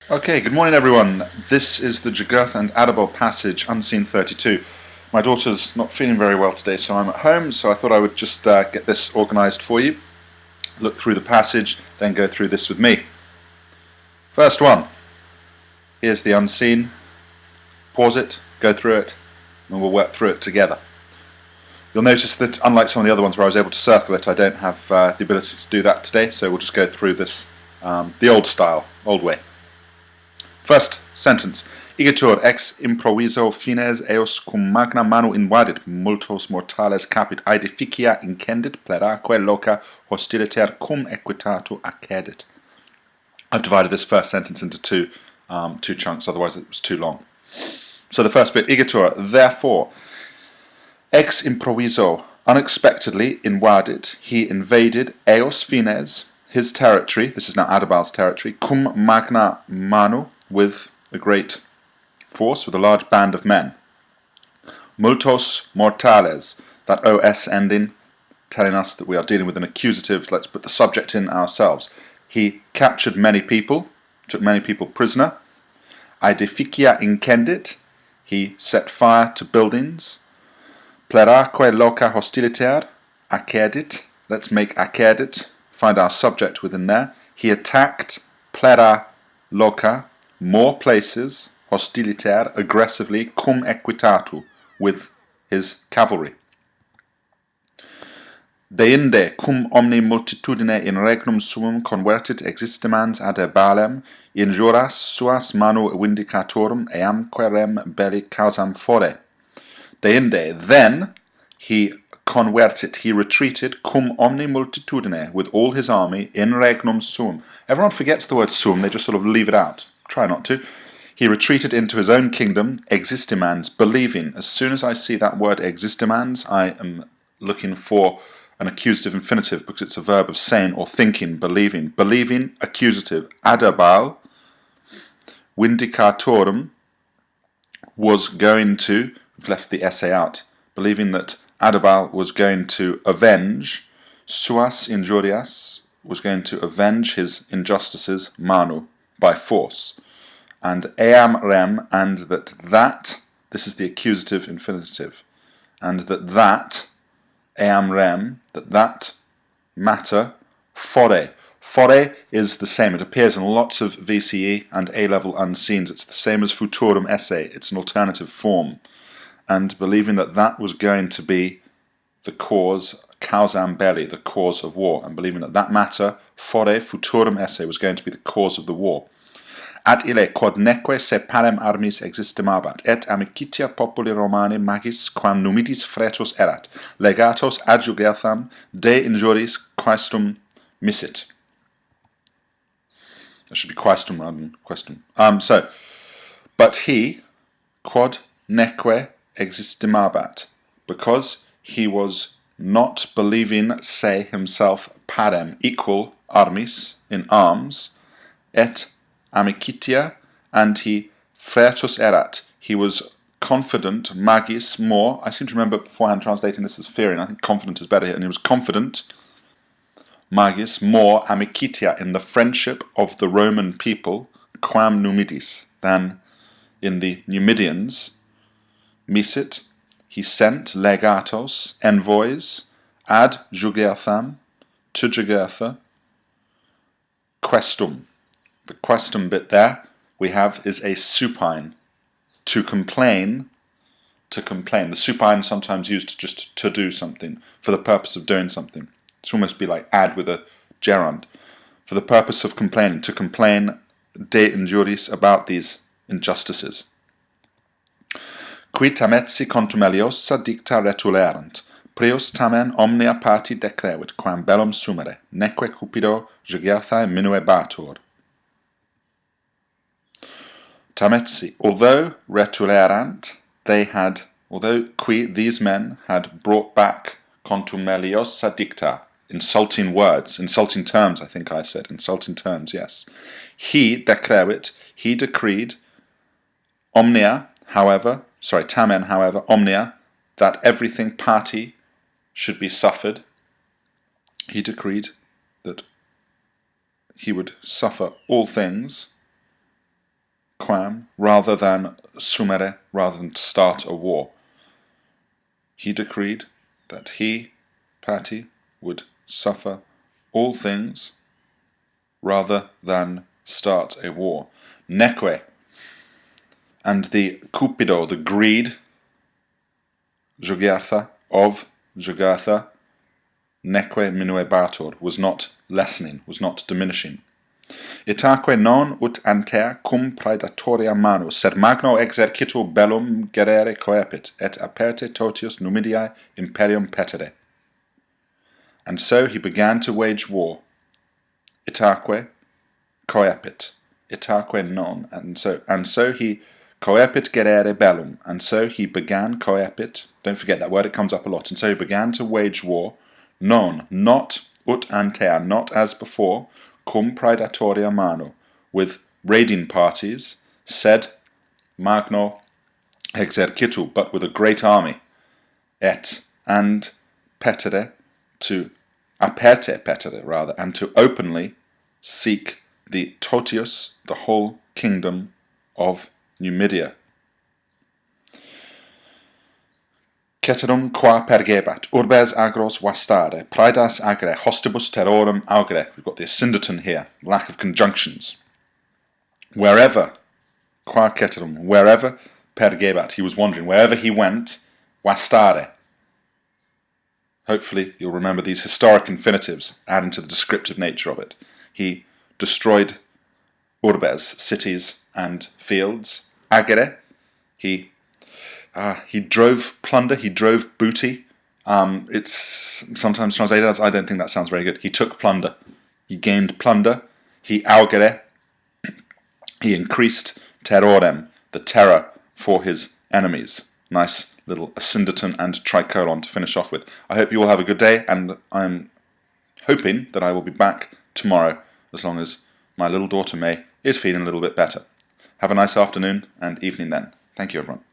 Okay, good morning everyone. This is the Jugurtha and Adabel passage, Unseen 32. My daughter's not feeling very well today, so I'm at home, so I thought I would just get this organized for you, look through the passage, then go through this with me. First one, here's the unseen, pause it, go through it, and we'll work through it together. You'll notice that unlike some of the other ones where I was able to circle it, I don't have the ability to do that today, so we'll just go through this the old style, old way. First sentence. Igitur ex improviso fines eos cum magna manu invadit multos mortales capit aedificia incendit pleraque loca hostiliter cum equitato accedit. I've divided this first sentence into two chunks, otherwise it was too long. So the first bit, Igitur, therefore, ex improviso, unexpectedly invadit, he invaded eos fines, his territory, this is now Adebal's territory, cum magna manu, with a great force, with a large band of men. Multos mortales, that os ending, telling us that we are dealing with an accusative. Let's put the subject in ourselves. He captured many people, took many people prisoner. Aedificia incendit, he set fire to buildings. Pleraque loca hostiliter, accedit, let's make accedit, find our subject within there. He attacked plera loca, more places, hostiliter, aggressively, cum equitatu, with his cavalry. Deinde cum omni multitudine in regnum suum convertit existimans Adebalem, in juras suas manu vindicatorum eamque rem belli causam fore. Deinde, then he convertit, he retreated, cum omni multitudine, with all his army, in regnum suum. Everyone forgets the word suum, they just sort of leave it out. Try not to. He retreated into his own kingdom, existimans, believing. As soon as I see that word existimans, I am looking for an accusative infinitive because it's a verb of saying or thinking, believing. Believing, accusative. Adabal, vindicatorum, was going to, we've left the essay out, believing that Adabal was going to avenge, suas injurias, was going to avenge his injustices, manu, by force. And eam rem, and that, this is the accusative infinitive, and that eam rem, that matter, fore. Fore is the same. It appears in lots of VCE and A-level unseens. It's the same as futurum esse. It's an alternative form. And believing that was going to be the cause, causam belli, the cause of war, and believing that matter, fore futurum esse, was going to be the cause of the war. Ad ille quod neque se parem armis existimabat, et amicitia populi Romani magis quam numidis fretos erat, legatos ad Jugurtham de injuris quaestum missit. That should be quaestum rather than questum. But he, quod neque existimabat, because he was not believing, say himself, parem, equal, armis, in arms, et amicitia, and he fretus erat, he was confident, magis, more, I seem to remember beforehand translating this as fearing, I think confident is better here, and he was confident, magis, more, amicitia, in the friendship of the Roman people, quam numidis, than in the Numidians, misit, he sent legatos, envoys, ad Jugurtham, to Jugurtha, questum. The questum bit there we have is a supine. To complain, to complain. The supine is sometimes used just to do something, for the purpose of doing something. It's almost be like add with a gerund. For the purpose of complaining, to complain de injuris about these injustices. Qui tametsi contumeliosa dicta retulerant, prius tamen omnia parti decrevit, quam bellum sumere, neque cupido Jugurthae minuebatur. Tametsi, although retulerant, although these men had brought back contumeliosa dicta, insulting words, insulting terms, I think I said, insulting terms, yes. He decrevit, he decreed, tamen, however, omnia, that everything party should be suffered. He decreed that he would suffer all things, quam, rather than sumere, rather than to start a war. He decreed that he, Patti, would suffer all things rather than start a war. Neque, and the cupido, the greed, Jugurtha, of Jugurtha, neque minuebatur, was not lessening, was not diminishing. Itaque non ut anter cum praedatoria manu, sed magno exercitu bellum gerere coepit, et aperte totius numidiae imperium petere. And so he began to wage war. Itaque coepit, itaque non, and so he coepit gerere bellum, and so he began coepit, don't forget that word, it comes up a lot, and so he began to wage war, non, not ut anter, not as before, cum praedatoria manu, with raiding parties, sed magno exercitu, but with a great army, and petere, to aperte petere rather, and to openly seek the totius, the whole kingdom of Numidia. Ceterum qua pergebat, urbes agros vastare, praedas agre, hostibus terrorum augre. We've got the asyndeton here, lack of conjunctions. Wherever, qua ceterum, wherever pergebat, he was wandering, wherever he went, vastare. Hopefully you'll remember these historic infinitives, adding to the descriptive nature of it. He destroyed urbes, cities and fields. Agere, he drove plunder, he drove booty. It's sometimes translated as, I don't think that sounds very good. He took plunder, he gained plunder. He augere, he increased terrorem, the terror for his enemies. Nice little asyndeton and tricolon to finish off with. I hope you all have a good day, and I'm hoping that I will be back tomorrow, as long as my little daughter May is feeling a little bit better. Have a nice afternoon and evening then. Thank you, everyone.